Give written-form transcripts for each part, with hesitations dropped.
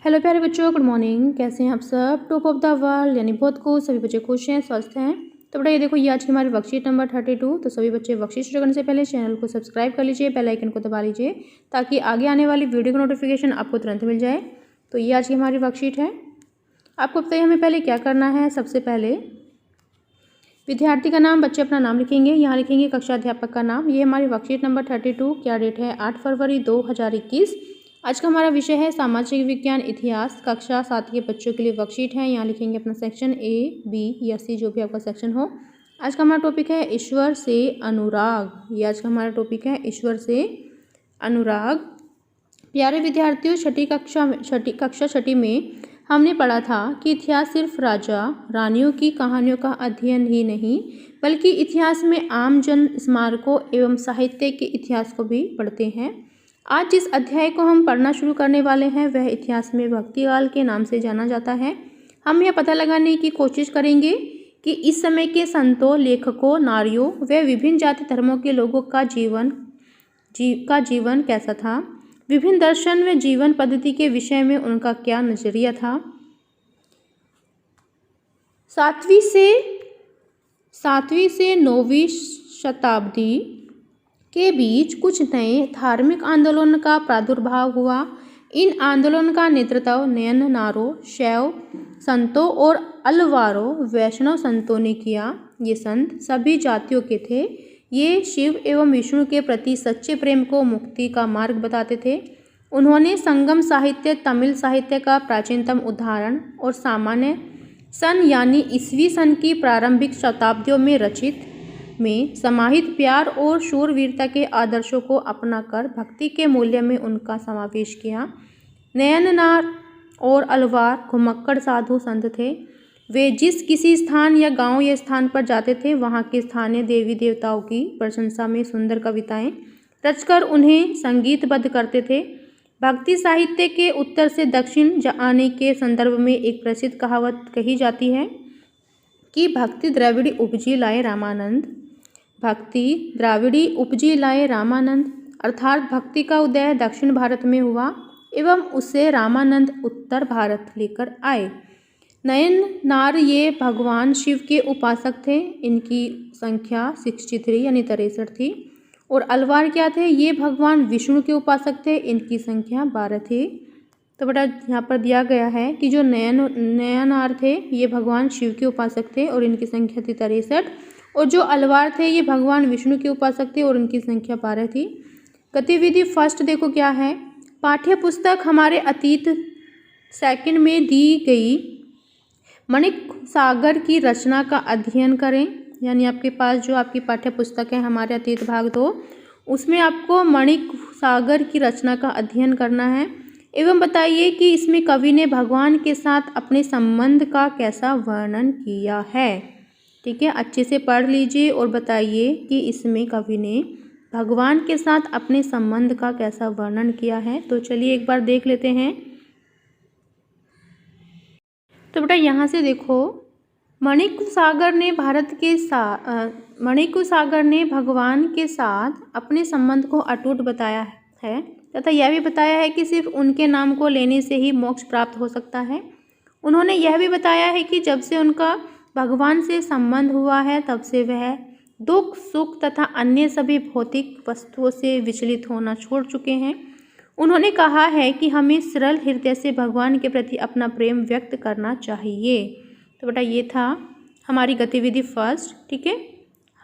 Hello प्यारे बच्चों, good morning. कैसे हैं आप सब? टॉप ऑफ द वर्ल्ड यानी बहुत खुश, सभी बच्चे खुश हैं, स्वस्थ हैं। तो बेटा ये देखो, ये आज की हमारी वर्कशीट नंबर 32। तो सभी बच्चे वर्कशीट शुरू करने से पहले चैनल को सब्सक्राइब कर लीजिए, बेल आइकन को दबा लीजिए ताकि आगे आने वाली वीडियो का नोटिफिकेशन आपको तुरंत मिल जाए। तो ये आज की हमारी वर्कशीट है। आपको बताइए हमें पहले क्या करना है। सबसे पहले विद्यार्थी का नाम, बच्चे अपना नाम लिखेंगे, यहाँ लिखेंगे कक्षा अध्यापक का नाम। ये हमारी वर्कशीट नंबर 32। क्या डेट है? 8 फरवरी 2021। आज का हमारा विषय है सामाजिक विज्ञान इतिहास, कक्षा 7 के बच्चों के लिए वर्कशीट है। यहाँ लिखेंगे अपना सेक्शन ए, बी या सी, जो भी आपका सेक्शन हो। आज का हमारा टॉपिक है ईश्वर से अनुराग। ये आज का हमारा टॉपिक है ईश्वर से अनुराग। प्यारे विद्यार्थियों, कक्षा छठी में हमने पढ़ा था कि इतिहास सिर्फ राजा रानियों की कहानियों का अध्ययन ही नहीं, बल्कि इतिहास में आम जन स्मारकों एवं साहित्य के इतिहास को भी पढ़ते हैं। आज जिस अध्याय को हम पढ़ना शुरू करने वाले हैं वह इतिहास में भक्तिकाल के नाम से जाना जाता है। हम यह पता लगाने की कोशिश करेंगे कि इस समय के संतों, लेखकों, नारियों व विभिन्न जाति धर्मों के लोगों का जीवन कैसा था, विभिन्न दर्शन व जीवन पद्धति के विषय में उनका क्या नजरिया था। सातवीं से 9वीं शताब्दी के बीच कुछ नए धार्मिक आंदोलन का प्रादुर्भाव हुआ। इन आंदोलन का नेतृत्व नयननारों, शैव संतों और अलवारों वैष्णव संतों ने किया। ये संत सभी जातियों के थे। ये शिव एवं विष्णु के प्रति सच्चे प्रेम को मुक्ति का मार्ग बताते थे। उन्होंने संगम साहित्य, तमिल साहित्य का प्राचीनतम उदाहरण और सामान्य सन यानी ईस्वी सन की प्रारंभिक शताब्दियों में रचित में समाहित प्यार और शूरवीरता के आदर्शों को अपनाकर भक्ति के मूल्य में उनका समावेश किया। नयननार और अलवार घुमक्कड़ साधु संत थे। वे जिस किसी स्थान या गांव या स्थान पर जाते थे, वहां के स्थानीय देवी देवताओं की प्रशंसा में सुंदर कविताएं रचकर उन्हें संगीतबद्ध करते थे। भक्ति साहित्य के उत्तर से दक्षिण आने के संदर्भ में एक प्रसिद्ध कहावत कही जाती है कि भक्ति द्रविड़ी उपजी लाए रामानंद, अर्थात भक्ति का उदय दक्षिण भारत में हुआ एवं उसे रामानंद उत्तर भारत लेकर आए। नयननार ये भगवान शिव के उपासक थे। इनकी संख्या 63 यानी 63 थी। और अलवार क्या थे? ये भगवान विष्णु के उपासक थे। इनकी संख्या 12 थी। तो बेटा यहाँ पर दिया गया है कि जो नयननार थे ये भगवान शिव के उपासक थे और इनकी संख्या थी 63। और जो अलवार थे ये भगवान विष्णु के उपासक थे और इनकी संख्या 12 थी। गतिविधि फर्स्ट देखो क्या है। पाठ्य पुस्तक हमारे अतीत सेकंड में दी गई माणिक सागर की रचना का अध्ययन करें। यानी आपके पास जो आपकी पाठ्य पुस्तक है हमारे अतीत भाग 2, उसमें आपको माणिक सागर की रचना का अध्ययन करना है एवं बताइए कि इसमें कवि ने भगवान के साथ अपने संबंध का कैसा वर्णन किया है। ठीक है, अच्छे से पढ़ लीजिए और बताइए कि इसमें कवि ने भगवान के साथ अपने संबंध का कैसा वर्णन किया है। तो चलिए एक बार देख लेते हैं। तो बेटा यहाँ से देखो, माणिक सागर ने भगवान के साथ अपने संबंध को अटूट बताया है तथा यह भी बताया है कि सिर्फ उनके नाम को लेने से ही मोक्ष प्राप्त हो सकता है। उन्होंने यह भी बताया है कि जब से उनका भगवान से संबंध हुआ है तब से वह दुख, सुख तथा अन्य सभी भौतिक वस्तुओं से विचलित होना छोड़ चुके हैं। उन्होंने कहा है कि हमें सरल हृदय से भगवान के प्रति अपना प्रेम व्यक्त करना चाहिए। तो बेटा ये था हमारी गतिविधि फर्स्ट। ठीक है,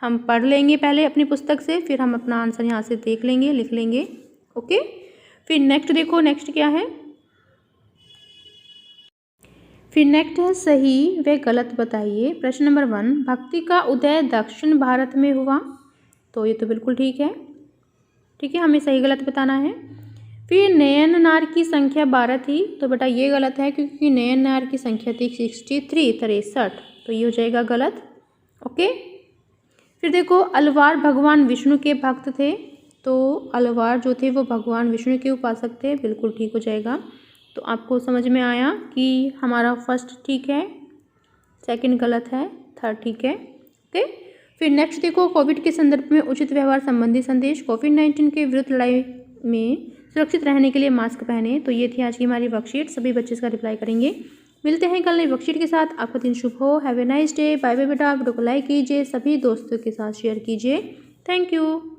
हम पढ़ लेंगे पहले अपनी पुस्तक से, फिर हम अपना आंसर यहाँ से देख लेंगे, लिख लेंगे। ओके, फिर नेक्स्ट देखो, नेक्स्ट क्या है। फिर नेक्स्ट है सही व गलत बताइए। प्रश्न नंबर 1, भक्ति का उदय दक्षिण भारत में हुआ। तो ये तो बिल्कुल ठीक है। ठीक है, हमें सही गलत बताना है। फिर नयननार की संख्या 12 थी। तो बेटा ये गलत है क्योंकि नयननार की संख्या थी 63। तो ये हो जाएगा गलत। ओके, फिर देखो, अलवार भगवान विष्णु के भक्त थे। तो अलवार जो थे वो भगवान विष्णु के उपासक थे। बिल्कुल ठीक हो जाएगा। तो आपको समझ में आया कि हमारा फर्स्ट ठीक है, सेकंड गलत है, थर्ड ठीक है। ओके, फिर नेक्स्ट देखो, कोविड के संदर्भ में उचित व्यवहार संबंधी संदेश। कोविड-19 के विरुद्ध लड़ाई में सुरक्षित रहने के लिए मास्क पहने। तो ये थी आज की हमारी वर्कशीट, सभी बच्चे इसका रिप्लाई करेंगे। मिलते हैं कल नई वर्कशीट के साथ। आपका दिन शुभ हो। Have a nice day. Bye bye बेटा। वीडियो को लाइक कीजिए, सभी दोस्तों के साथ शेयर कीजिए। Thank you.